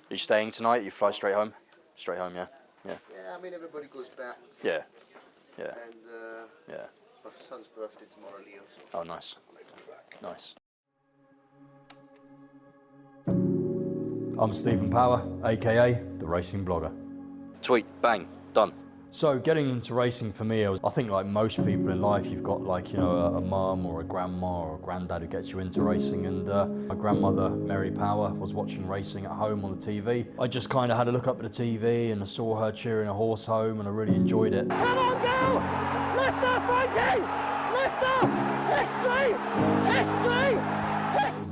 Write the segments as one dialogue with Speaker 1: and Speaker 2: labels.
Speaker 1: you staying tonight? You fly straight home? Straight home, yeah.
Speaker 2: Yeah, I mean everybody goes back.
Speaker 1: Yeah. Yeah.
Speaker 2: And
Speaker 1: yeah.
Speaker 2: It's my son's birthday tomorrow, Leo. So
Speaker 1: Oh, nice. Nice. I'm Stephen Power, aka the Racing Blogger. Tweet, bang, done. So getting into racing for me, I think like most people in life, you've got like, you know, a mum or a grandma or a granddad who gets you into racing, and my grandmother, Mary Power, was watching racing at home on the TV. I just kind of had a look up at the TV and I saw her cheering a horse home and I really enjoyed it.
Speaker 3: Come on, go! Lift her, Frankie! Lift her! History! History!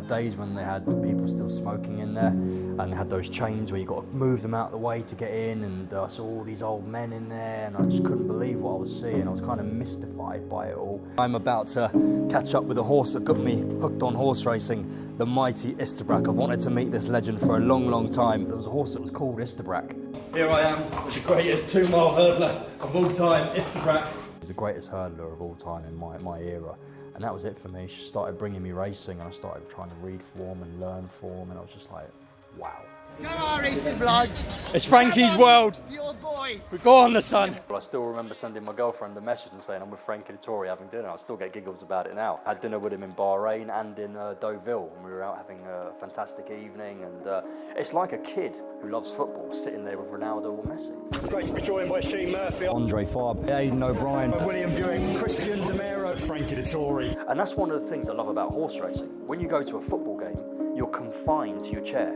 Speaker 1: Days when they had people still smoking in there, and they had those chains where you got to move them out of the way to get in, and I saw all these old men in there and I just couldn't believe what I was seeing. I was kind of mystified by it all. I'm about to catch up with a horse that got me hooked on horse racing, the mighty Isterbrack. I've wanted to meet this legend for a long time. There was a horse that was called Isterbrack. Here I am with the greatest 2-mile hurdler of all time, Isterbrack. He's the greatest hurdler of all time in my era. And that was it for me. She started bringing me racing, and I started trying to read form and learn form, and I was just like, wow.
Speaker 4: Come on, racing blood.
Speaker 3: It's Frankie's world.
Speaker 4: The old boy.
Speaker 3: We go on the sun.
Speaker 1: Well, I still remember sending my girlfriend a message and saying I'm with Frankie de Triomphe having dinner. I still get giggles about it now. I had dinner with him in Bahrain and in Deauville, and we were out having a fantastic evening, and it's like a kid who loves football sitting there with Ronaldo or Messi.
Speaker 3: Great to be joined by Shane Murphy,
Speaker 1: Andre Farb, Aidan O'Brien,
Speaker 3: William Buick, Christian Demero, Frankie de Triomphe.
Speaker 1: And that's one of the things I love about horse racing. When you go to a football game, you're confined to your chair.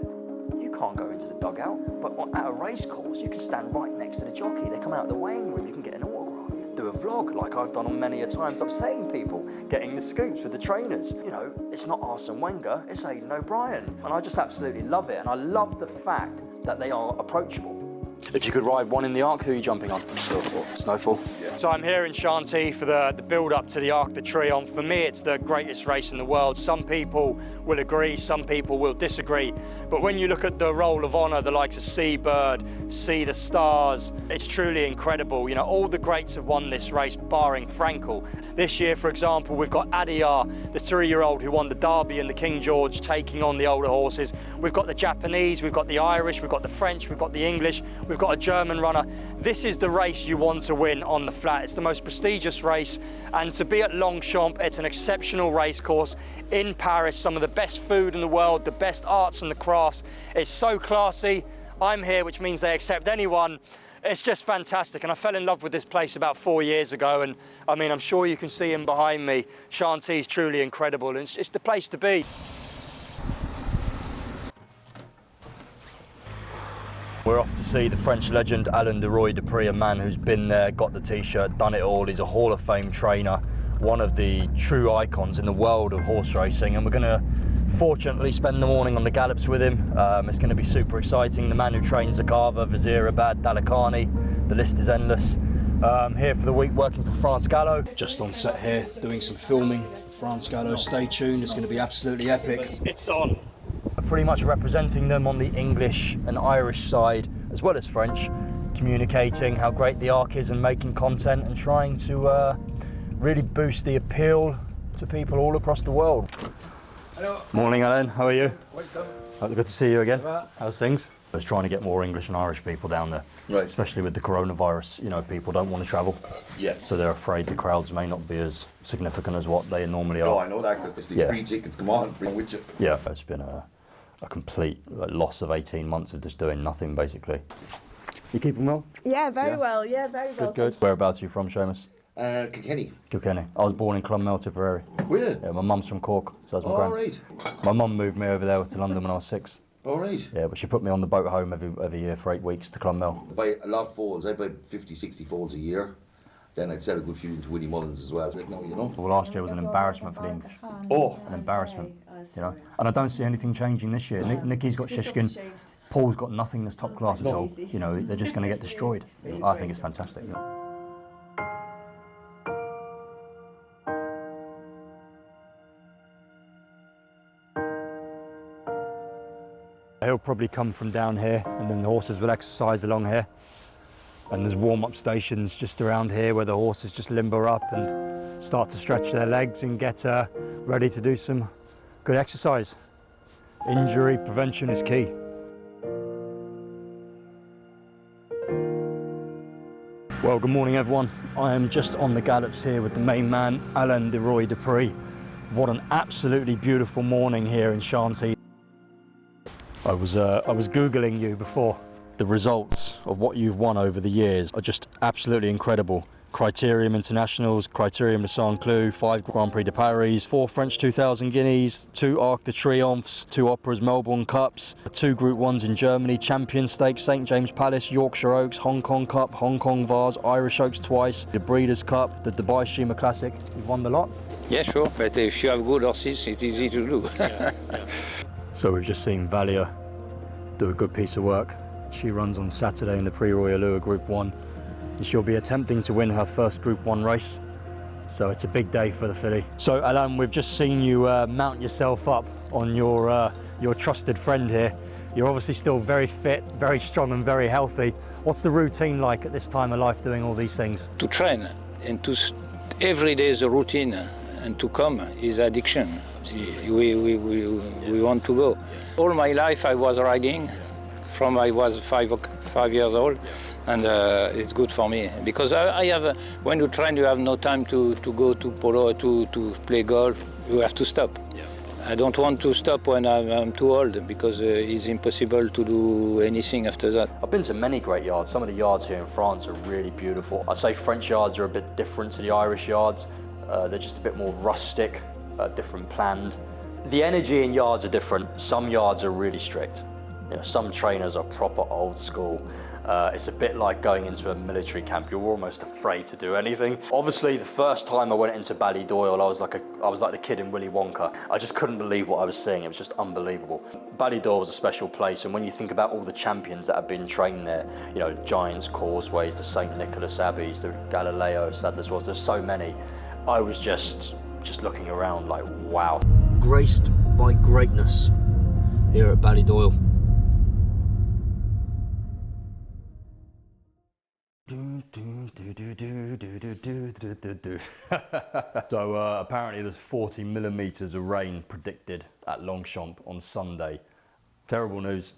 Speaker 1: You can't go into the dugout, but at a race course, you can stand right next to the jockey. They come out of the weighing room, you can get an autograph. You can do a vlog like I've done on many a times. I'm saying people, getting the scoops with the trainers. You know, it's not Arsene Wenger, it's Aidan O'Brien. And I just absolutely love it. And I love the fact that they are approachable. If you could ride one in the Arc, who are you jumping on? Snowfall. Snowfall? Yeah. So I'm here in Chantilly for the build-up to the Arc de Triomphe. For me, it's the greatest race in the world. Some people will agree, some people will disagree. But when you look at the Roll of Honour, the likes of Seabird, See the Stars, it's truly incredible. You know, all the greats have won this race, barring Frankel. This year, for example, we've got Adiyar, the 3-year-old who won the Derby and the King George, taking on the older horses. We've got the Japanese, we've got the Irish, we've got the French, we've got the English, we've got a German runner. This is the race you want to win on the flat. It's the most prestigious race, and to be at Longchamp, it's an exceptional race course in Paris, some of the best food in the world, the best arts and the crafts. It's so classy. I'm here, which means they accept anyone. It's just fantastic, and I fell in love with this place about 4 years ago, and I mean, I'm sure you can see him behind me. Chantilly's truly incredible, and it's the place to be. We're off to see the French legend Alain de Roy Dupree, a man who's been there, got the t-shirt, done it all. He's a Hall of Fame trainer, one of the true icons in the world of horse racing, and we're going to fortunately spend the morning on the gallops with him. It's going to be super exciting. The man who trains Agava, Vizierabad, Dalakani, the list is endless. Here for the week working for France Gallo. Just on set here, doing some filming. France Gallo, stay tuned, it's going to be absolutely epic.
Speaker 3: It's on.
Speaker 1: Pretty much representing them on the English and Irish side, as well as French, communicating how great the Arc is and making content and trying to really boost the appeal to people all across the world.
Speaker 5: Hello.
Speaker 1: Morning, Alan. How are you?
Speaker 5: Welcome.
Speaker 1: Good to see you again. How's things? I was trying to get more English and Irish people down there,
Speaker 2: Right.
Speaker 1: especially with the coronavirus. You know, people don't want to travel,
Speaker 2: Yeah.
Speaker 1: so they're afraid the crowds may not be as significant as what they normally
Speaker 2: No,
Speaker 1: are.
Speaker 2: I know that because there's the
Speaker 1: Yeah.
Speaker 2: free tickets. Come on, bring with you.
Speaker 1: Yeah, it's been a complete loss of 18 months of just doing nothing, basically. You keeping well?
Speaker 6: Yeah, very well. Yeah, very well.
Speaker 1: Good. Whereabouts are you from, Seamus?
Speaker 2: Kilkenny.
Speaker 1: Kilkenny. I was born in Clonmel, Tipperary.
Speaker 2: Where?
Speaker 1: Yeah, my mum's from Cork, so that's my
Speaker 2: All
Speaker 1: gran.
Speaker 2: right.
Speaker 1: My mum moved me over there to London when I was 6.
Speaker 2: All right.
Speaker 1: Yeah, but she put me on the boat home every year for 8 weeks to Clonmel.
Speaker 2: I buy a lot of foals. I buy 50, 60 foals a year. Then I'd sell a good few into Willie Mullins as well. Now, you know.
Speaker 1: Well, last year was an embarrassment for the English. Oh, an embarrassment. You know, and I don't see anything changing this year. Nicky's got Shishkin. Paul's got nothing that's top class at all. You know, they're just going to get destroyed. I think it's fantastic. He'll probably come from down here, and then the horses will exercise along here. And there's warm-up stations just around here where the horses just limber up and start to stretch their legs and get ready to do some good exercise. Injury prevention is key. Well, good morning everyone. I am just on the gallops here with the main man, Arc de Triomphe. What an absolutely beautiful morning here in Chantilly. I was Googling you before. The results of what you've won over the years are just absolutely incredible. Criterium Internationals, Criterium de Saint-Cloud, 5 Grand Prix de Paris, 4 French 2000 Guineas, 2 Arc de Triomphes, 2 Operas Melbourne Cups, 2 Group 1s in Germany, Champion Stakes, St James Palace, Yorkshire Oaks, Hong Kong Cup, Hong Kong Vase, Irish Oaks twice, the Breeders' Cup, the Dubai Shima Classic. You've won the lot?
Speaker 7: Yeah, sure, but if you have good horses, it's easy to do.
Speaker 1: So we've just seen Valia do a good piece of work. She runs on Saturday in the Prix Royal Group 1. And she'll be attempting to win her first Group 1 race. So it's a big day for the filly. So Alain, we've just seen you mount yourself up on your trusted friend here. You're obviously still very fit, very strong and very healthy. What's the routine like at this time of life doing all these things?
Speaker 7: To train and every day is a routine, and to come is addiction. We want to go. All my life I was riding from I was 5 years old. And it's good for me because I have, when you train, you have no time to go to polo, to play golf. You have to stop. Yeah. I don't want to stop when I'm too old because it's impossible to do anything after that.
Speaker 1: I've been to many great yards. Some of the yards here in France are really beautiful. I'd say French yards are a bit different to the Irish yards. They're just a bit more rustic, different planned. The energy in yards are different. Some yards are really strict. You know, some trainers are proper old school. It's a bit like going into a military camp. You're almost afraid to do anything. Obviously, the first time I went into Ballydoyle, I was like the kid in Willy Wonka. I just couldn't believe what I was seeing. It was just unbelievable. Ballydoyle was a special place, and when you think about all the champions that have been trained there, you know, Giants Causeways, the St Nicholas Abbeys, the Galileo Sadler's Wells, there's so many. I was just looking around like, wow. Graced by greatness here at Ballydoyle. So apparently there's 40 millimetres of rain predicted at Longchamp on Sunday. Terrible news.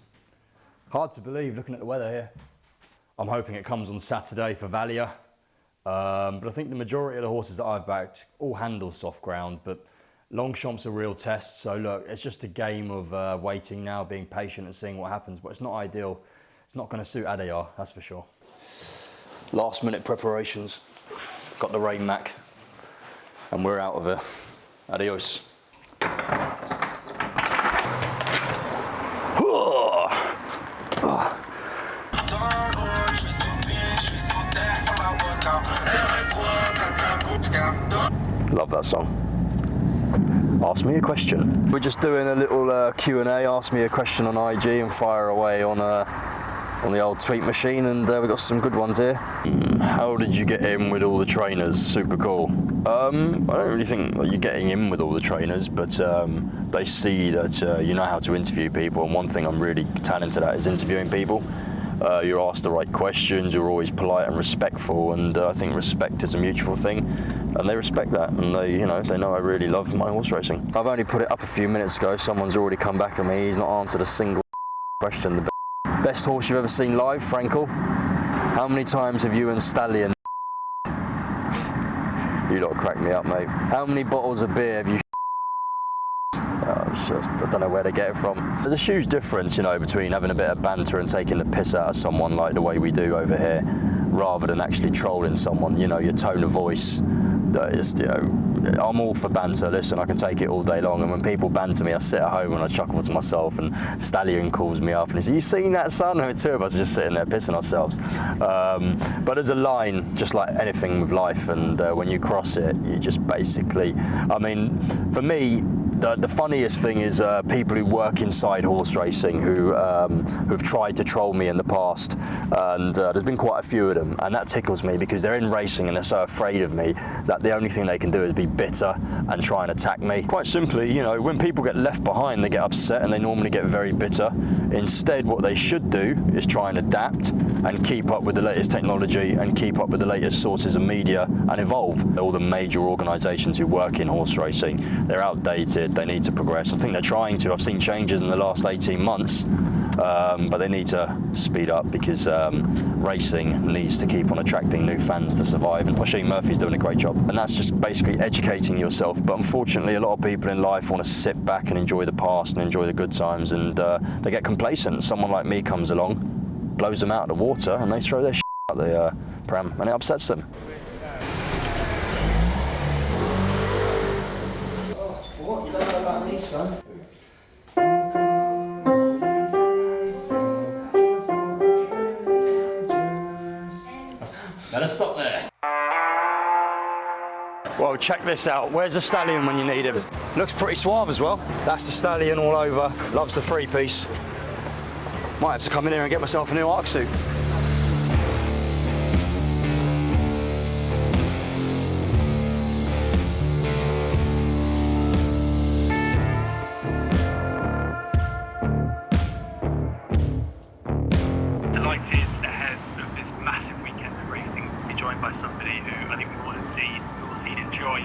Speaker 1: Hard to believe looking at the weather here. I'm hoping it comes on Saturday for Valia. But I think the majority of the horses that I've backed all handle soft ground, but Longchamp's a real test. So look, it's just a game of waiting now, being patient and seeing what happens, but it's not ideal. It's not going to suit Adayar, that's for sure. Last minute preparations, got the rain mac, and we're out of here. Adios. Love that song. Ask me a question. We're just doing a little Q&A, ask me a question on IG and fire away on the old tweet machine, and we've got some good ones here. How did you get in with all the trainers? Super cool. I don't really think that you're getting in with all the trainers, but they see that you know how to interview people, and one thing I'm really talented at is interviewing people. You're asked the right questions, you're always polite and respectful, and I think respect is a mutual thing, and they respect that, and they know I really love my horse racing. I've only put it up a few minutes ago, someone's already come back at me, he's not answered a single question. The best horse you've ever seen live, Frankel? How many times have you and Stallion? You lot crack me up, mate. How many bottles of beer have you? I don't know where to get it from. There's a huge difference, you know, between having a bit of banter and taking the piss out of someone like the way we do over here, rather than actually trolling someone. You know, your tone of voice. That is, you know, I'm all for banter. Listen, I can take it all day long, and when people banter me, I sit at home and I chuckle to myself, and Stallion calls me up and he says, "You seen that, son?" And the two of us are just sitting there pissing ourselves. But there's a line, just like anything with life, and when you cross it, you just basically, I mean, for me, the funniest thing is people who work inside horse racing who've tried to troll me in the past, and there's been quite a few of them, and that tickles me because they're in racing and they're so afraid of me that the only thing they can do is be bitter and try and attack me. Quite simply, you know, when people get left behind, they get upset and they normally get very bitter. Instead, what they should do is try and adapt and keep up with the latest technology and keep up with the latest sources of media and evolve. All the major organisations who work in horse racing, they're outdated, they need to progress. I think they're trying to. I've seen changes in the last 18 months, but they need to speed up because racing needs to keep on attracting new fans to survive, and Oisin Murphy's doing a great job. And that's just basically educating yourself. But unfortunately, a lot of people in life want to sit back and enjoy the past and enjoy the good times, and they get complacent. Someone like me comes along, blows them out of the water, and they throw their shit out the pram, and it upsets them. What? You don't know about me, son? Better stop there. Well, check this out. Where's the stallion when you need him? Looks pretty suave as well. That's the stallion all over. Loves the three piece. Might have to come in here and get myself a new Arc suit.
Speaker 8: Delighted ahead of this massive weekend of racing to be joined by somebody who I think we want to see, we will see enjoy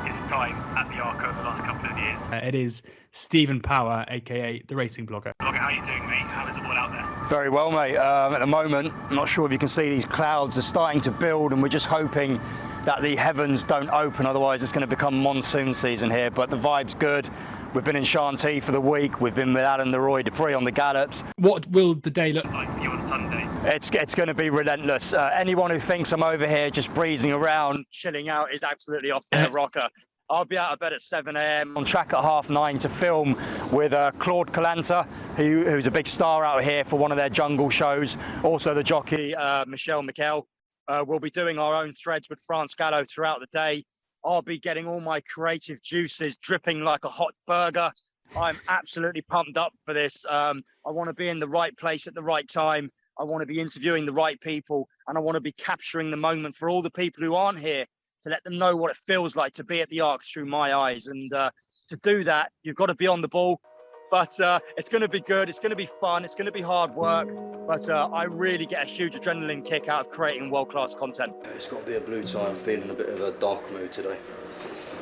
Speaker 8: his time at the Arc over the last couple of years.
Speaker 9: It is Stephen Power, aka the racing blogger.
Speaker 8: Blogger, how are you doing, mate? How is it all out there?
Speaker 1: Very well, mate. At the moment, I'm not sure if you can see these clouds are starting to build, and we're just hoping that the heavens don't open, otherwise it's going to become monsoon season here. But the vibe's good. We've been in Chantilly for the week. We've been with Adam the Roy Dupree on the gallops.
Speaker 9: What will the day look
Speaker 8: Like for you on Sunday?
Speaker 1: It's going to be relentless. Anyone who thinks I'm over here just breezing around, chilling out, is absolutely off their rocker. I'll be out of bed at 7 a.m. on track at 9:30 to film with Claude Calanta, who's a big star out here for one of their jungle shows. Also the jockey, Michelle Miquel. We'll be doing our own threads with France Gallo throughout the day. I'll be getting all my creative juices dripping like a hot burger. I'm absolutely pumped up for this. I want to be in the right place at the right time. I want to be interviewing the right people, and I want to be capturing the moment for all the people who aren't here, to let them know what it feels like to be at the Arc through my eyes. And to do that, you've got to be on the ball. But it's going to be good. It's going to be fun. It's going to be hard work. But I really get a huge adrenaline kick out of creating world-class content. It's got to be a blue tie. I'm feeling a bit of a dark mood today.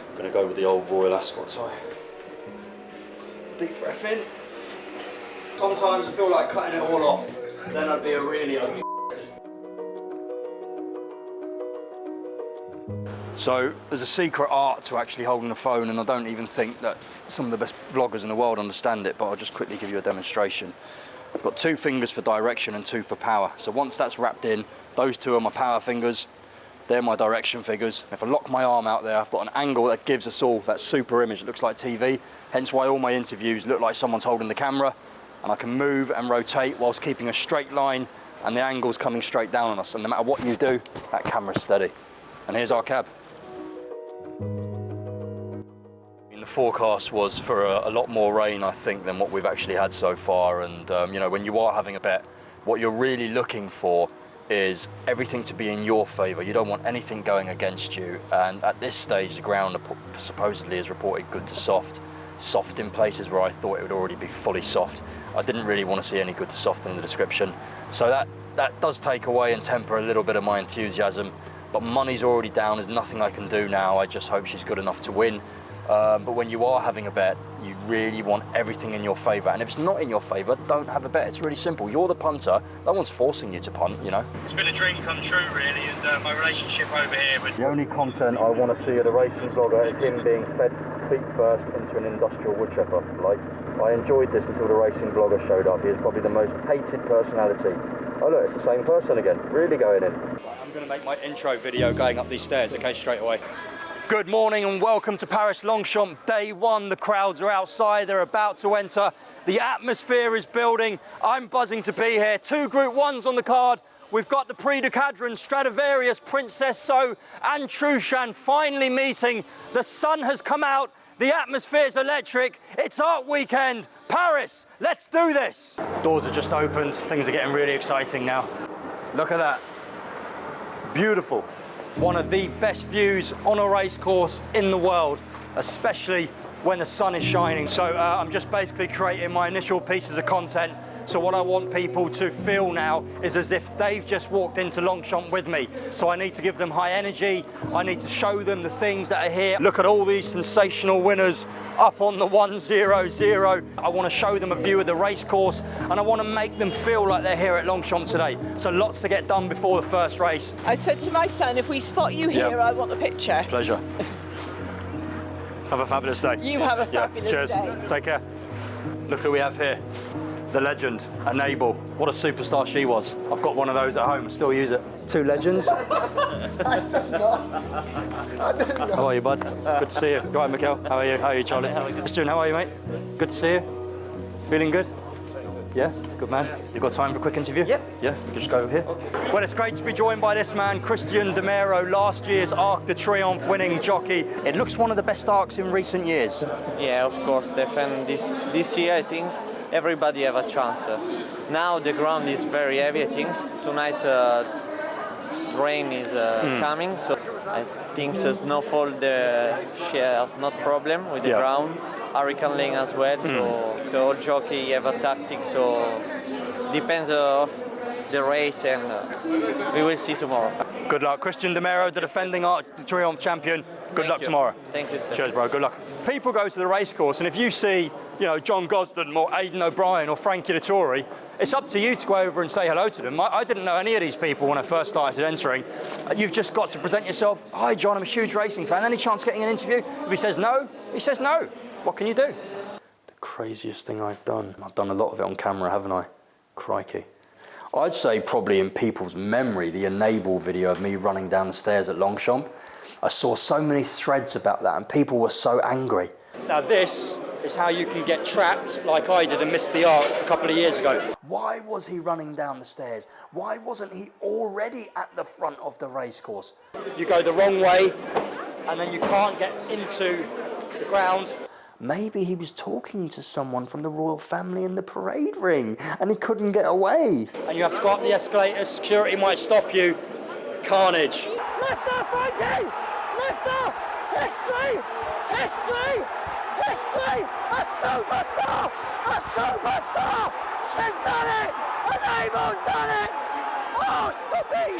Speaker 1: I'm going to go with the old Royal Ascot tie. Deep breath in. Sometimes I feel like cutting it all off. Then I'd be a really ugly. So there's a secret art to actually holding a phone, and I don't even think that some of the best vloggers in the world understand it, but I'll just quickly give you a demonstration. I've got 2 fingers for direction and 2 for power. So once that's wrapped in, those 2 are my power fingers, they're my direction fingers. If I lock my arm out there, I've got an angle that gives us all that super image that looks like TV, hence why all my interviews look like someone's holding the camera, and I can move and rotate whilst keeping a straight line, and the angle's coming straight down on us, and no matter what you do, that camera's steady. And here's our cab. The forecast was for a lot more rain, I think, than what we've actually had so far. And you know, when you are having a bet, what you're really looking for is everything to be in your favour. You don't want anything going against you. And at this stage, the ground supposedly is reported good to soft. Soft in places where I thought it would already be fully soft. I didn't really want to see any good to soft in the description. So that does take away and temper a little bit of my enthusiasm. But money's already down. There's nothing I can do now. I just hope she's good enough to win. But when you are having a bet, you really want everything in your favour. And if it's not in your favour, don't have a bet. It's really simple. You're the punter. No one's forcing you to punt, you know. It's been a dream come true, really, and my relationship over here with... The only content I want to see of the racing vlogger is him being fed feet first into an industrial woodchopper. Like, I enjoyed this until the racing vlogger showed up. He is probably the most hated personality. Oh look, it's the same person again. Really going in. Right, I'm going to make my intro video going up these stairs, okay, straight away. Good morning and welcome to Paris Longchamp, day 1. The crowds are outside, they're about to enter. The atmosphere is building. I'm buzzing to be here. 2 Group 1s on the card. We've got the Prix du Cadran, Stradivarius, Princess So and Truchan finally meeting. The sun has come out, the atmosphere's electric. It's Art Weekend, Paris, let's do this. Doors are just opened, things are getting really exciting now. Look at that, beautiful. One of the best views on a race course in the world, especially when the sun is shining. So I'm just basically creating my initial pieces of content So what I want people to feel now is as if they've just walked into Longchamp with me. So I need to give them high energy. I need to show them the things that are here. Look at all these sensational winners up on the 100. I want to show them a view of the race course, and I want to make them feel like they're here at Longchamp today. So lots to get done before the first race.
Speaker 6: I said to my son, if we spot you here, I want a picture.
Speaker 1: Pleasure. Have a fabulous day.
Speaker 6: You have a fabulous
Speaker 1: Cheers.
Speaker 6: day.
Speaker 1: Take care. Look who we have here. The legend, Enable. What a superstar she was. I've got one of those at home, I still use it. Two legends.
Speaker 5: I don't know.
Speaker 1: How are you, bud? Good to see you. Go ahead, Mikkel. How are you? How are you, Charlie? Christian, how are you, mate? Good to see you. Feeling good? Yeah? Good man. You got time for a quick interview? Yep. Yeah? Just go over here. Well, it's great to be joined by this man, Christian De Mero, last year's Arc de Triomphe winning jockey. It looks one of the best arcs in recent years.
Speaker 10: Yeah, of course, Stefan. This year, I think everybody have a chance. Now the ground is very heavy, I think. Tonight rain is coming, so I think snowfall she has no problem with the ground. Hurricane lane as well, so the old jockey have a tactic, so depends of the race, and we will see tomorrow.
Speaker 1: Good luck. Christian De Mero, the defending Arc de Triomphe champion. Good luck tomorrow.
Speaker 10: Thank you, Stefan.
Speaker 1: Cheers, bro. Good luck. People go to the race course, and if you see, John Gosden or Aidan O'Brien or Frankie Dettori, it's up to you to go over and say hello to them. I didn't know any of these people when I first started entering. You've just got to present yourself. Hi, John, I'm a huge racing fan. Any chance of getting an interview? If he says no, he says no. What can you do? The craziest thing I've done. I've done a lot of it on camera, haven't I? Crikey. I'd say probably in people's memory, the Enable video of me running down the stairs at Longchamp. I saw so many threads about that, and people were so angry. Now this is how you can get trapped like I did and miss the arc a couple of years ago. Why was he running down the stairs? Why wasn't he already at the front of the racecourse? You go the wrong way, and then you can't get into the ground. Maybe he was talking to someone from the royal family in the parade ring, and he couldn't get away. And you have to go up the escalators, security might stop you. Carnage.
Speaker 3: Lifter, Frankie! Lifter! History! History! History! A superstar! A superstar! She's done it! Enable's done it! Oh, Snoopy!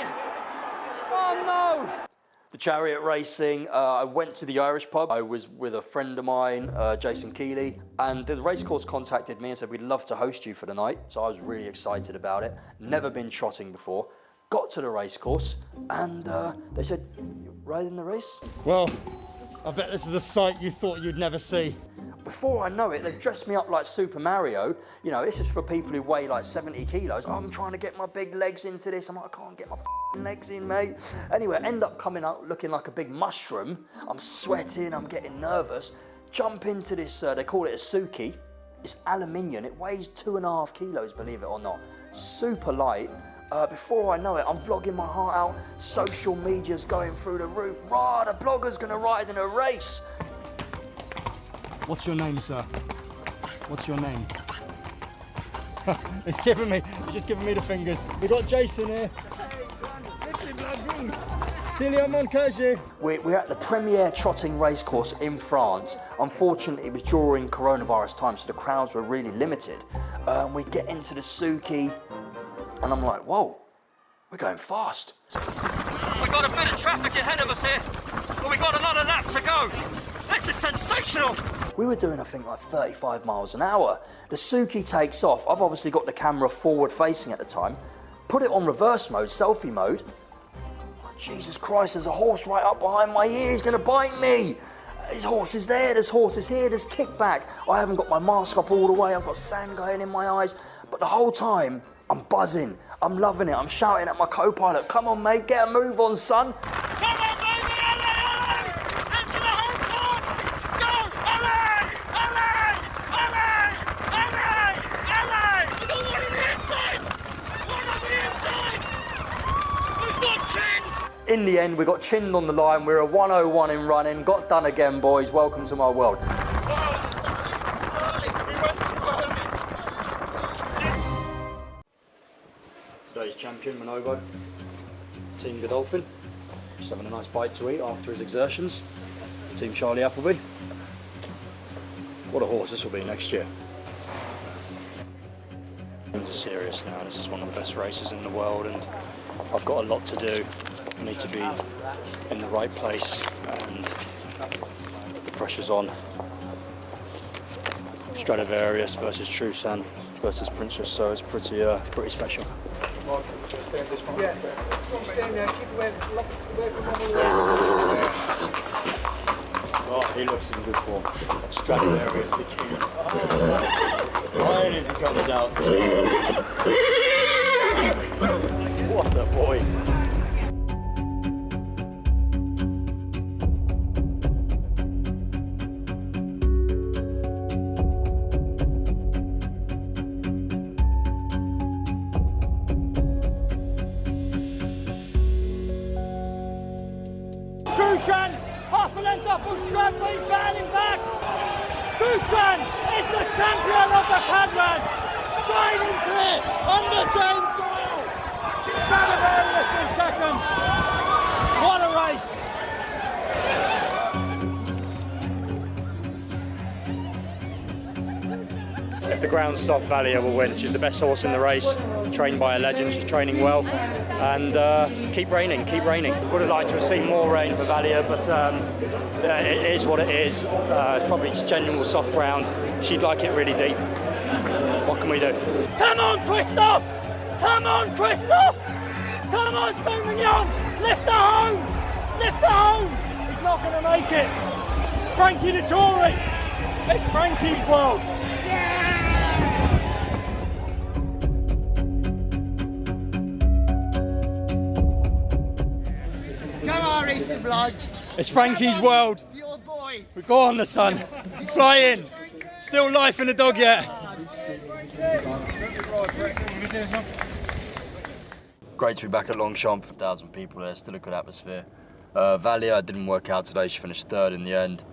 Speaker 3: Oh, no!
Speaker 1: The chariot racing, I went to the Irish pub. I was with a friend of mine, Jason Keeley, and the racecourse contacted me and said, we'd love to host you for the night. So I was really excited about it. Never been trotting before. Got to the racecourse, and they said, you riding the race?
Speaker 5: Well, I bet this is a sight you thought you'd never see.
Speaker 1: Before I know it, they've dressed me up like Super Mario. This is for people who weigh like 70 kilos. I'm trying to get my big legs into this. I'm like, I can't get my legs in, mate. Anyway, I end up coming out looking like a big mushroom. I'm sweating, I'm getting nervous. Jump into this, they call it a Suki. It's aluminium, it weighs 2.5 kilos, believe it or not. Super light. Before I know it, I'm vlogging my heart out. Social media's going through the roof. Rah, the blogger's gonna ride in a race.
Speaker 9: What's your name, sir? What's your name? He's just giving me the fingers. We got Jason here.
Speaker 1: We're at the premier trotting racecourse in France. Unfortunately, it was during coronavirus time, so the crowds were really limited. We get into the Suki, and I'm like, whoa, we're going fast.
Speaker 3: We've got a bit of traffic ahead of us here, but we've got another lap to go. This is sensational.
Speaker 1: We were doing, I think, like 35 miles an hour. The Suki takes off. I've obviously got the camera forward facing at the time. Put it on reverse mode, selfie mode. Oh, Jesus Christ, there's a horse right up behind my ear. He's gonna bite me. There's horses there, there's horses here, there's kickback. I haven't got my mask up all the way. I've got sand going in my eyes. But the whole time, I'm buzzing. I'm loving it. I'm shouting at my co-pilot, come on, mate, get a move on, son.
Speaker 3: Come on, baby, LA! Into the home court! Go, LA! LA! LA! LA! We've got one on the inside! One on the inside! We've got chinned!
Speaker 1: In the end, we got chinned on the line. We're a 101 in running. Got done again, boys. Welcome to my world. Today's champion, Manobo, Team Godolphin, just having a nice bite to eat after his exertions. Team Charlie Appleby. What a horse this will be next year.
Speaker 9: serious now. This is one of the best races in the world, and I've got a lot to do. I need to be in the right place, and the pressure's on. Stradivarius versus Trotting versus Princess, so it's pretty special.
Speaker 4: Yeah, stay there, keep away from
Speaker 9: Oh, he looks in good form. Stradivarius, the king. Why is he comes out? What a boy.
Speaker 3: Trotting, half a length up on Strad, but he's battling back. Trotting is the champion of the Cadman. Straight into it, under James Doyle. Stradivarius in second. What a race.
Speaker 9: If the ground's soft, Valia will win. She's the best horse in the race, trained by a legend, she's training well, and keep raining, keep raining. Would have liked to have seen more rain for Valia, but it is what it is. It's probably just genuine soft ground. She'd like it really deep. What can we do?
Speaker 3: Come on, Christophe! Come on, Christophe! Come on, Sauvignon! Lift her home! Lift her home! He's not going to make it. Frankie Dettori! It's Frankie's world!
Speaker 4: Come on, racing vlog.
Speaker 9: It's Frankie's world.
Speaker 4: The old boy.
Speaker 9: We go on, the sun. Fly in. Still life in the dog yet. Great to be back at Longchamp. 1,000 people there, still a good atmosphere. Valia didn't work out today, she finished third in the end.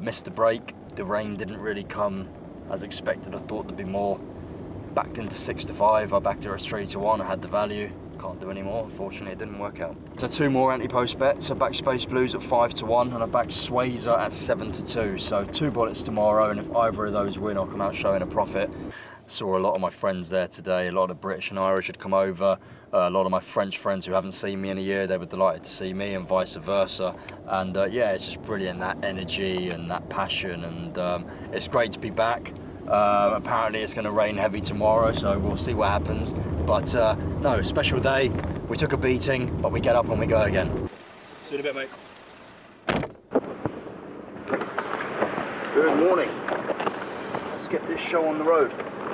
Speaker 9: Missed the break, the rain didn't really come as expected. I thought there'd be more. Backed into 6 to 5, I backed her at 3 to 1, I had the value. Can't do any more, unfortunately it didn't work out. So 2 more anti-post bets. I backed Space Blues at 5 to 1 and I backed Swayzer at 7 to 2. So 2 bullets tomorrow, and if either of those win, I'll come out showing a profit. Saw a lot of my friends there today, a lot of British and Irish had come over, a lot of my French friends who haven't seen me in a year, they were delighted to see me and vice versa. And yeah, it's just brilliant, that energy and that passion, and it's great to be back. Apparently it's going to rain heavy tomorrow, so we'll see what happens. But no, special day. We took a beating, but we get up and we go again. See you in a bit, mate. Good morning. Let's get this show on the road.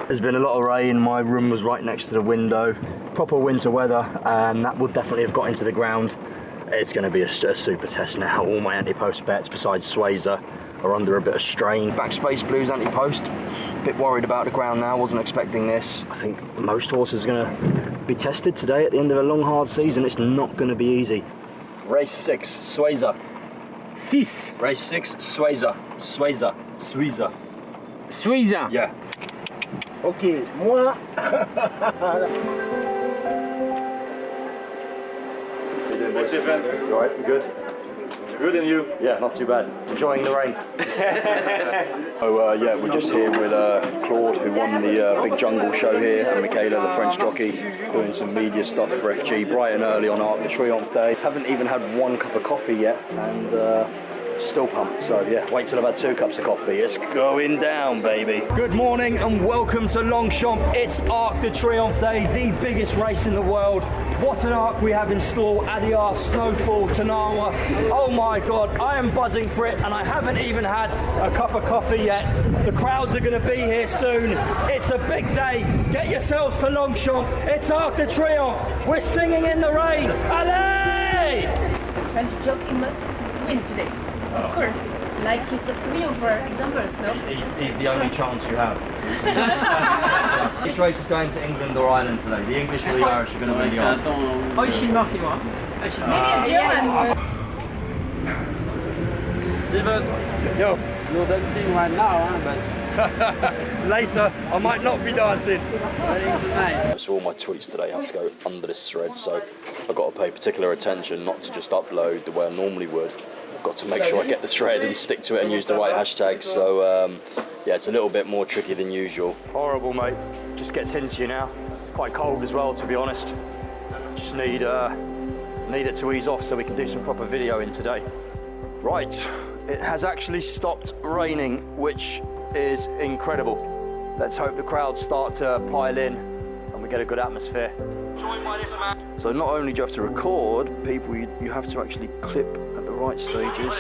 Speaker 9: There's been a lot of rain. My room was right next to the window. Proper winter weather, and that would definitely have got into the ground. It's going to be a super test now. All my anti-post bets, besides Swayzer, are under a bit of strain. Backspace Blues anti-post. A bit worried about the ground now, wasn't expecting this. I think most horses are going to be tested today at the end of a long, hard season. It's not going to be easy. Race 6, Swayzer.
Speaker 4: 6.
Speaker 9: Race 6, Swayzer. Swayzer. Swayzer.
Speaker 4: Swayzer.
Speaker 9: Yeah.
Speaker 4: Okay, moi.
Speaker 9: What's your friend? You alright? You good? Good, and you? Yeah, not too bad. Enjoying the rain. So yeah, we're just here with Claude, who won the big jungle show here, and Michaela, the French jockey, doing some media stuff for FG bright and early on Arc de Triomphe day. Haven't even had 1 cup of coffee yet, and still pumped. So yeah, wait till I've had 2 cups of coffee. It's going down, baby. Good morning and welcome to Longchamp. It's Arc de Triomphe day, the biggest race in the world. What an arc we have in store. Adyar, Snowfall, Tanawa. Oh my God, I am buzzing for it, and I haven't even had a cup of coffee yet. The crowds are going to be here soon. It's a big day. Get yourselves to Longchamp. It's Arc de Triomphe. We're singing in the rain. Allez!
Speaker 11: French jockey must win today, of course. Like Christophe Sauvignon, for example, no?
Speaker 9: He's the only chance you have. This race is going to England or Ireland today. The English or the Irish are going to win the Arc.
Speaker 11: Maybe a German.
Speaker 9: Yo.
Speaker 11: You're dancing right now, but...
Speaker 9: Later, I might not be dancing. So all my tweets today have to go under this thread, so I've got to pay particular attention not to just upload the way I normally would. I've got to make sure I get the thread and stick to it and use the right hashtags, so yeah, it's a little bit more tricky than usual. Horrible, mate.
Speaker 1: just gets into you now. It's quite cold as well, to be honest. Just need it to ease off so we can do some proper video in today. Right, it has actually stopped raining, which is incredible. Let's hope the crowds start to pile in and we get a good atmosphere. So not only do you have to record people, you have to actually clip at the right stages.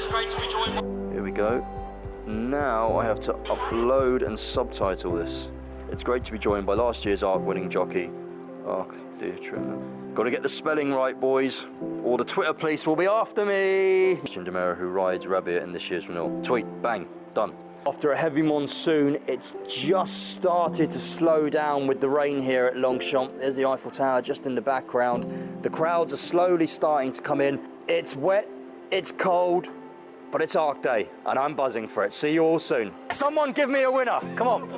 Speaker 1: Here we go. Now I have to upload and subtitle this. It's great to be joined by last year's Arc winning jockey, Arc de Triomphe. Got to get the spelling right, boys, or the Twitter police will be after me. Christian Demera, who rides Rabiot in this year's renewal. Tweet, bang, done. After a heavy monsoon, it's just started to slow down with the rain here at Longchamp. There's the Eiffel Tower just in the background. The crowds are slowly starting to come in. It's wet, it's cold, but it's Arc Day, and I'm buzzing for it. See you all soon. Someone give me a winner, come on.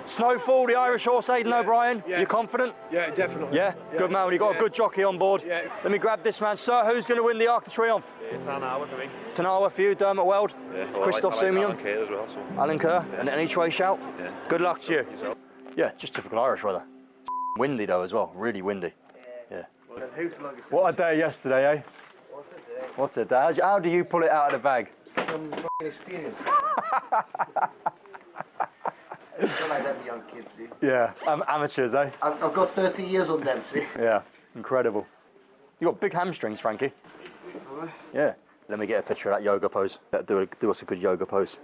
Speaker 1: Snowfall, the Irish horse, Aidan O'Brien.
Speaker 4: Yeah.
Speaker 1: You confident?
Speaker 4: Yeah, definitely.
Speaker 1: Yeah? Good man, you got a good jockey on board.
Speaker 4: Yeah.
Speaker 1: Let me grab this man. Sir, who's going to win the Arc de Triomphe?
Speaker 12: Tanawa for me.
Speaker 1: Tanawa for you, Dermot Weld.
Speaker 12: Yeah,
Speaker 1: Christophe
Speaker 12: Alan
Speaker 1: Soumillon.
Speaker 12: Kerr as well. So.
Speaker 1: Alan Kerr, and any way shout.
Speaker 12: Yeah.
Speaker 1: Good luck to you.
Speaker 12: Yourself.
Speaker 1: Yeah, just typical Irish weather. Windy though as well, really windy. Yeah. What a day yesterday, eh? What a day. How do you pull it out of the bag?
Speaker 13: From fucking experience. It's not like that, the young kids, see.
Speaker 1: Yeah, amateurs, eh?
Speaker 13: I've got 30 years on them, see.
Speaker 1: Yeah, incredible. You got big hamstrings, Frankie. Yeah. Let me get a picture of that yoga pose. Do us a good yoga pose.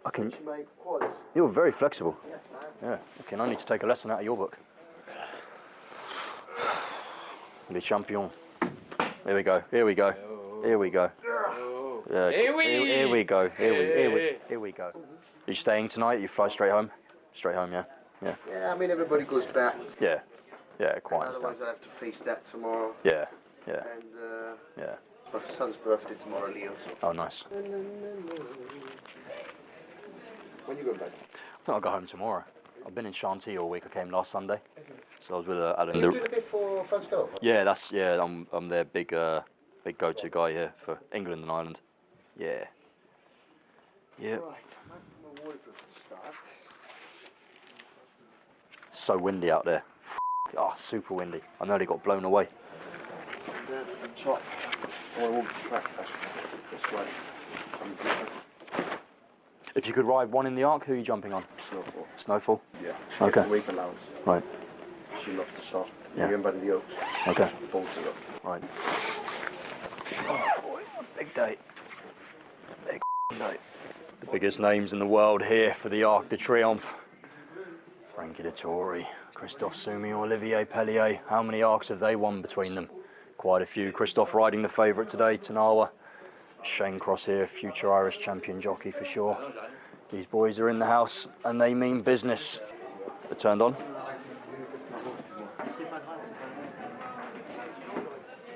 Speaker 1: I can. You're very flexible. Yeah. Okay, I need to take a lesson out of your book. Les champions. Here we go. Here we go. Here we go. Here we go. Here we go. Are you staying tonight? You fly straight home? Straight home, yeah. Yeah.
Speaker 13: Yeah, I mean everybody goes back.
Speaker 1: Yeah. Yeah, quite.
Speaker 13: Otherwise I have to face that tomorrow.
Speaker 1: Yeah. Yeah.
Speaker 13: And
Speaker 1: yeah.
Speaker 13: It's my son's birthday tomorrow, Leo. So.
Speaker 1: Oh, nice.
Speaker 13: When you going back?
Speaker 1: I think I'll go home tomorrow. I've been in Chantilly all week. I came last Sunday. So I was with Alan.
Speaker 13: Are you doing a bit for France Golf?
Speaker 1: Yeah, I'm their big go-to guy here for England and Ireland. Yeah. Yeah.
Speaker 13: Right. My waterproof to start.
Speaker 1: So windy out there. Oh, super windy. I nearly got blown away.
Speaker 13: And then the top. Oh, I won't track this way.
Speaker 1: If you could ride one in the Arc, who are you jumping on?
Speaker 13: Snowfall.
Speaker 1: Snowfall?
Speaker 13: Yeah.
Speaker 1: Okay.
Speaker 13: Weight allowance.
Speaker 1: Right.
Speaker 13: She loves the soft.
Speaker 1: Yeah.
Speaker 13: Remember the oaks.
Speaker 1: Okay.
Speaker 13: Bolts it up.
Speaker 1: Right. Oh boy, big day. Big day. The biggest names in the world here for the Arc de Triomphe. Frankie Dettori, Christophe Soumillon, Olivier Pellier. How many Arcs have they won between them? Quite a few. Christophe riding the favourite today, Tanawa. Shane Cross here, future Irish champion jockey for sure. These boys are in the house and they mean business. They're turned on.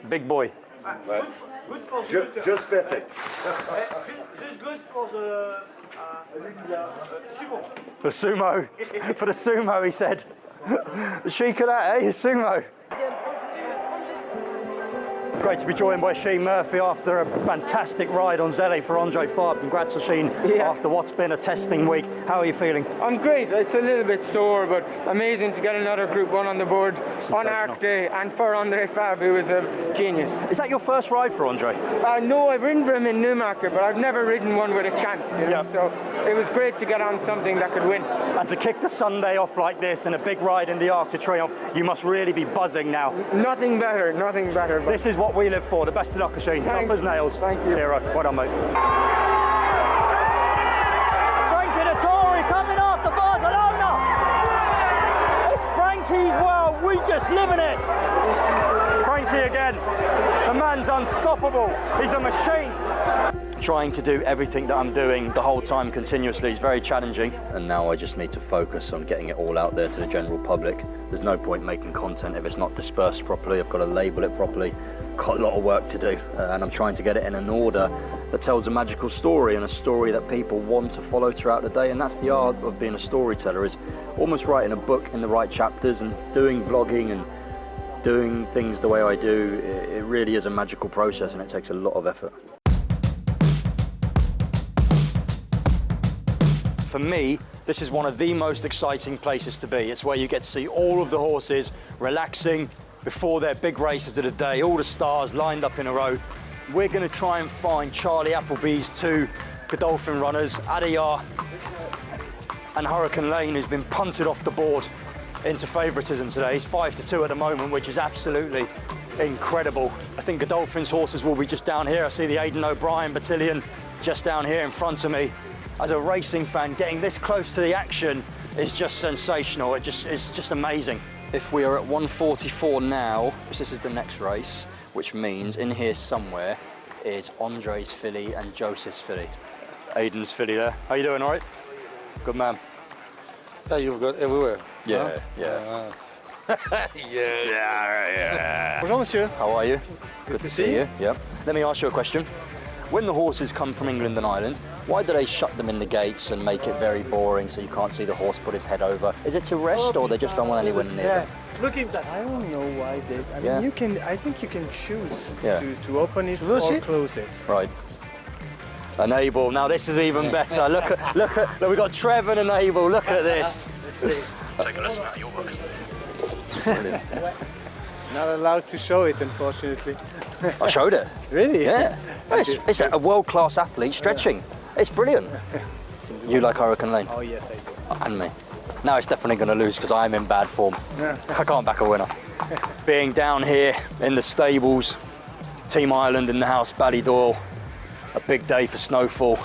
Speaker 1: Big boy.
Speaker 12: Right.
Speaker 13: Just perfect.
Speaker 1: For sumo. For the sumo, he said. The chic of that, eh? Sumo. Great to be joined by Sheen Murphy after a fantastic ride on Zelle for Andre Fabre. Congrats, Sheen, after what's been a testing week. How are you feeling?
Speaker 14: I'm great. It's a little bit sore, but amazing to get another Group 1 on the board on Arc Day, and for Andre Fabre, who was a genius.
Speaker 1: Is that your first ride for Andre?
Speaker 14: No, I've ridden for him in Newmarket, but I've never ridden one with a chance, you know? So it was great to get on something that could win. And
Speaker 1: to kick the Sunday off like this in a big ride in the Arc de Triomphe, you must really be buzzing now.
Speaker 14: Nothing better, nothing better.
Speaker 1: This is what we live for. The best of luck, Sheen. Tough as nails.
Speaker 14: Thank you.
Speaker 1: Hero. Well done, mate. Frankie Dettori coming after Barcelona. It's Frankie's world. We just living it. Frankie again. The man's unstoppable. He's a machine. Trying to do everything that I'm doing the whole time continuously is very challenging, and now I just need to focus on getting it all out there to the general public. There's no point making content if it's not dispersed properly. I've got to label it properly. Got a lot of work to do, and I'm trying to get it in an order that tells a magical story, and a story that people want to follow throughout the day. And that's the art of being a storyteller, is almost writing a book in the right chapters and doing vlogging and doing things the way I do. It really is a magical process, and it takes a lot of effort. For me, This is one of the most exciting places to be. It's where you get to see all of the horses relaxing before their big races of the day, all the stars lined up in a row. We're going to try and find Charlie Appleby's 2 Godolphin runners, Adiyar and Hurricane Lane, who's been punted off the board into favouritism today. He's 5-2 at the moment, which is absolutely incredible. I think Godolphin's horses will be just down here. I see the Aidan O'Brien Battalion just down here in front of me. As a racing fan, getting this close to the action is just sensational. It's just amazing. If we are at 1:44 now, this is the next race, which means in here somewhere is Andre's filly and Joseph's filly. Aidan's filly there. How you doing, all right? Good man.
Speaker 12: Yeah, you've got everywhere.
Speaker 1: Yeah,
Speaker 12: huh?
Speaker 1: yeah.
Speaker 12: Yeah. Bonjour, monsieur.
Speaker 1: How are you? Good to see you. Yep. Let me ask you a question. When the horses come from England and Ireland, why do they shut them in the gates and make it very boring so you can't see the horse put his head over? Is it to rest or they just don't want anyone near them?
Speaker 15: Look at that. I don't know why they. I mean, you can. I think you can choose to open it or close it.
Speaker 1: Right. Enable. Now this is even better. Look, we've got Trev and Enable. Look at this.
Speaker 8: Take a lesson out of your book.
Speaker 1: Brilliant.
Speaker 15: Not allowed to show it, unfortunately.
Speaker 1: I showed it.
Speaker 15: Really?
Speaker 1: Yeah. It's a world-class athlete stretching. It's brilliant. You like Hurricane Lane?
Speaker 15: Oh yes, I do.
Speaker 1: And me. Now it's definitely going to lose because I'm in bad form. I can't back a winner. Being down here in the stables, Team Ireland in the house, Ballydoyle, a big day for snowfall.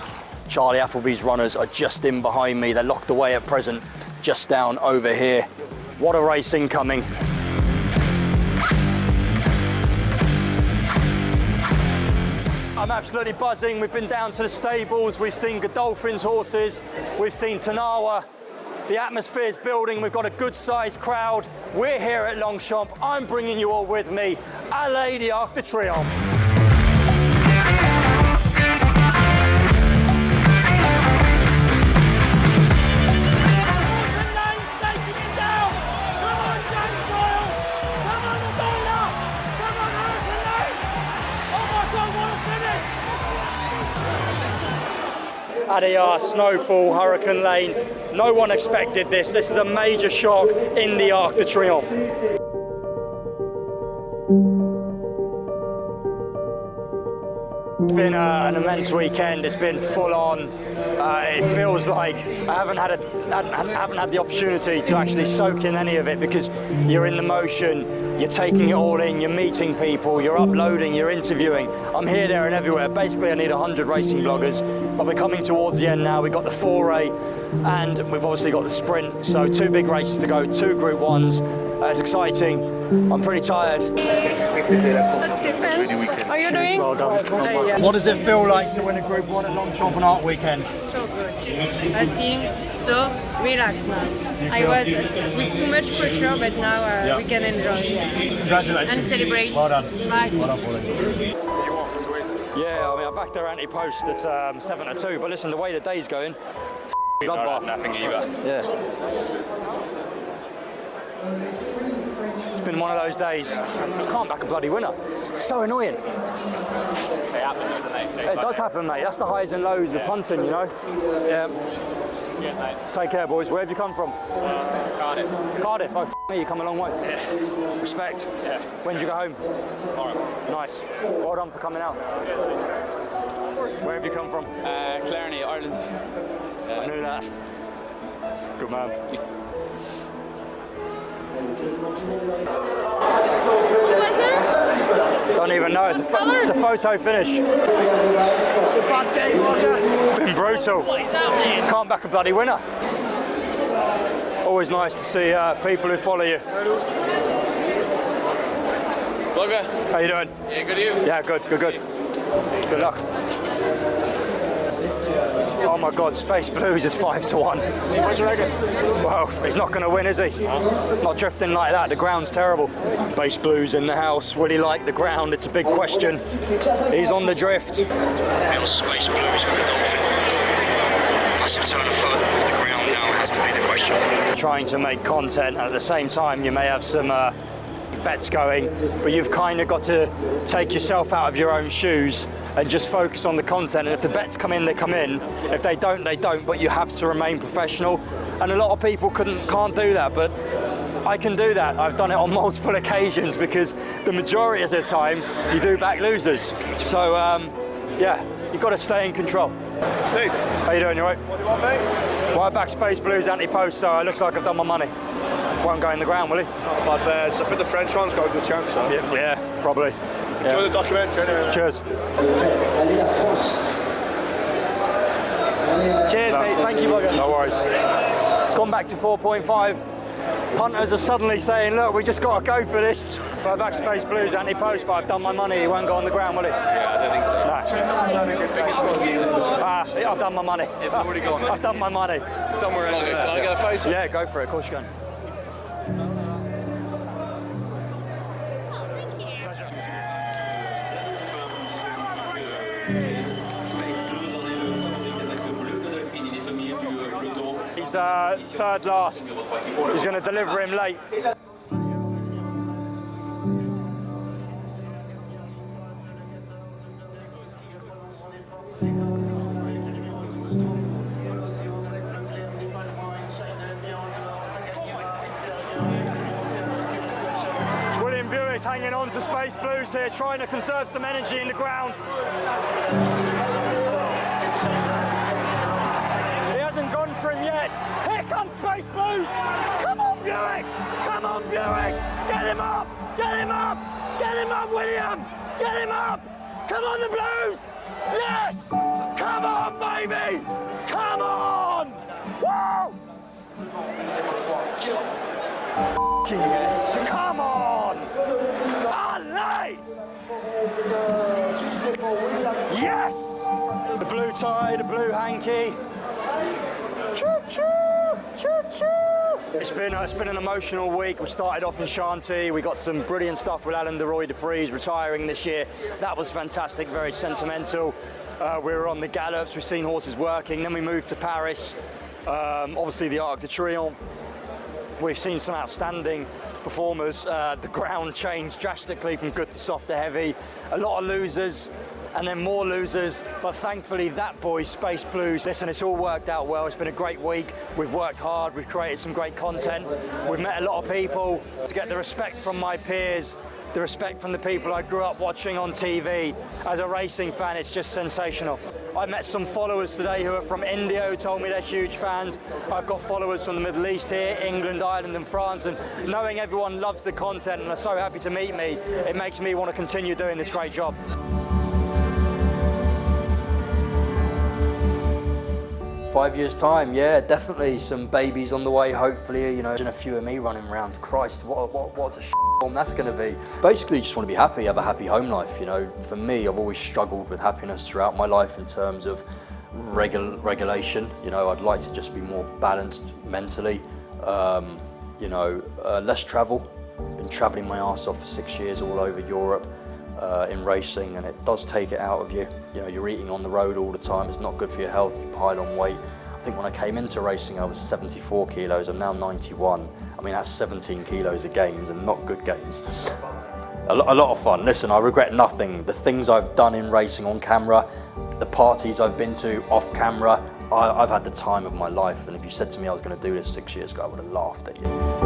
Speaker 1: Charlie Appleby's runners are just in behind me. They're locked away at present, just down over here. What a race incoming. I'm absolutely buzzing. We've been down to the stables. We've seen Godolphin's horses. We've seen Tanawa. The atmosphere's building. We've got a good-sized crowd. We're here at Longchamp. I'm bringing you all with me. Allez, the Arc de Triomphe. Adiyar, Snowfall, Hurricane Lane. No one expected this. This is a major shock in the Arc de Triomphe. It's been an immense weekend. It's been full on. It feels like I haven't had the opportunity to actually soak in any of it because you're in the motion, you're taking it all in, you're meeting people, you're uploading, you're interviewing. I'm here, there and everywhere. Basically I need 100 racing bloggers, but we're coming towards the end now. We've got the foray and we've obviously got the sprint. So 2 big races to go, 2 Group 1s. It's exciting. I'm pretty tired.
Speaker 11: How are you doing?
Speaker 1: Well done. What does it feel like to win a Group 1 at Longchamp on Art Weekend?
Speaker 11: So good. I feel so relaxed now. I was with too much pressure, but now we can enjoy.
Speaker 1: Congratulations.
Speaker 11: And celebrate.
Speaker 1: Well done.
Speaker 11: Bye.
Speaker 1: Well done, Pauline. Yeah, I mean, I backed their anti-post at 7-2, but listen, the way the day's going, bloodbath.
Speaker 16: Nothing either.
Speaker 1: Yeah. It's been one of those days. I can't back a bloody winner. It's so annoying.
Speaker 16: It happens, doesn't it?
Speaker 1: It does happen, mate. That's the highs and lows of punting, you know. Yeah.
Speaker 16: Yeah, mate.
Speaker 1: Take care, boys. Where have you come from?
Speaker 16: Cardiff.
Speaker 1: Cardiff. Oh, me, you come a long way.
Speaker 16: Yeah.
Speaker 1: Respect.
Speaker 16: Yeah.
Speaker 1: When did you go home?
Speaker 16: Tomorrow.
Speaker 1: Nice. Well done for coming out. Where have you come from?
Speaker 16: Clarny, Ireland.
Speaker 1: I knew that. Good man. Don't even know. It's a photo finish. It's
Speaker 3: a bad day, Roger.
Speaker 1: Been brutal.
Speaker 3: What is happening?
Speaker 1: Can't back a bloody winner. Always nice to see people who follow you.
Speaker 16: Blogger.
Speaker 1: How you doing?
Speaker 16: Yeah, good. You?
Speaker 1: Yeah, good. Good luck. Oh my God, Space Blues is 5-1.
Speaker 16: What do you reckon?
Speaker 1: Well, he's not going to win, is he? Not drifting like that. The ground's terrible. Space Blues in the house. Will he like the ground? It's a big question. He's on the drift.
Speaker 17: Space Blues for Godolphin. Massive turn of foot. The ground now has to be the question.
Speaker 1: Trying to make content, and at the same time, you may have some bets going, but you've kind of got to take yourself out of your own shoes
Speaker 5: and just focus on the content. And if the bets come in, they come in. If they don't, they don't. But you have to remain professional. And a lot of people can't do that, but I can do that. I've done it on multiple occasions because the majority of the time you do back losers. So yeah, you've got to stay in control.
Speaker 13: Steve.
Speaker 5: How you doing, you right?
Speaker 13: What do you want, mate?
Speaker 5: Right back Space Blues anti-post, so it looks like I've done my money. Won't go in the ground, will he?
Speaker 13: It's not a bad bet. I think the French one's got a good chance, though.
Speaker 5: Yeah, probably.
Speaker 13: Enjoy the documentary anyway.
Speaker 5: Cheers.
Speaker 12: Cheers, mate. Thank you, Bugger.
Speaker 5: No worries. It's gone back to 4.5. Punters are suddenly saying, look, we just got to go for this. Right back Space Blues anti-post, but I've done my money. He won't go on the ground, will he?
Speaker 16: Yeah, I don't think so.
Speaker 5: No. I've done my money.
Speaker 16: It's already gone.
Speaker 5: I've done my money.
Speaker 16: Somewhere in there. Can I get a face?
Speaker 5: Yeah, go for it. Of course you can. He's third last. He's going to deliver him late. William Buick's hanging on to Space Blues here, trying to conserve some energy in the ground. Gone for him yet. Here comes Space Blues. Come on, Buick. Come on, Buick. Get him up. Get him up. Get him up, William. Get him up. Come on, the Blues. Yes. Come on, baby. Come on. Woo. Yes. Come on. Allez. Yes. The blue tie, the blue hanky. It's been an emotional week. We started off in Shanty. We got some brilliant stuff with Alan de Roy Dupree's retiring this year. That was fantastic, very sentimental. We were on the gallops, we've seen horses working. Then we moved to Paris. Obviously the Arc de Triomphe. We've seen some outstanding performers. The ground changed drastically from good to soft to heavy. A lot of losers. And then more losers, but thankfully that boy, Space Blues, listen, it's all worked out well. It's been a great week. We've worked hard, we've created some great content. We've met a lot of people. To get the respect from my peers, the respect from the people I grew up watching on TV. As a racing fan, it's just sensational. I met some followers today who are from India who told me they're huge fans. I've got followers from the Middle East here, England, Ireland and France, and knowing everyone loves the content and are so happy to meet me, it makes me want to continue doing this great job. 5 years' time, yeah, definitely some babies on the way, hopefully, you know, and a few of me running around. Christ, what a storm that's going to be. Basically, just want to be happy, have a happy home life, you know. For me, I've always struggled with happiness throughout my life in terms of regulation. You know, I'd like to just be more balanced mentally, you know, less travel. Been travelling my arse off for 6 years all over Europe. In racing, and it does take it out of you. You know, you're eating on the road all the time. It's not good for your health. You pile on weight. I think when I came into racing, I was 74 kilos. I'm now 91. I mean, that's 17 kilos of gains, and not good gains. A lot of fun. Listen, I regret nothing. The things I've done in racing on camera, the parties I've been to off camera, I've had the time of my life. And if you said to me I was going to do this 6 years ago, I would have laughed at you.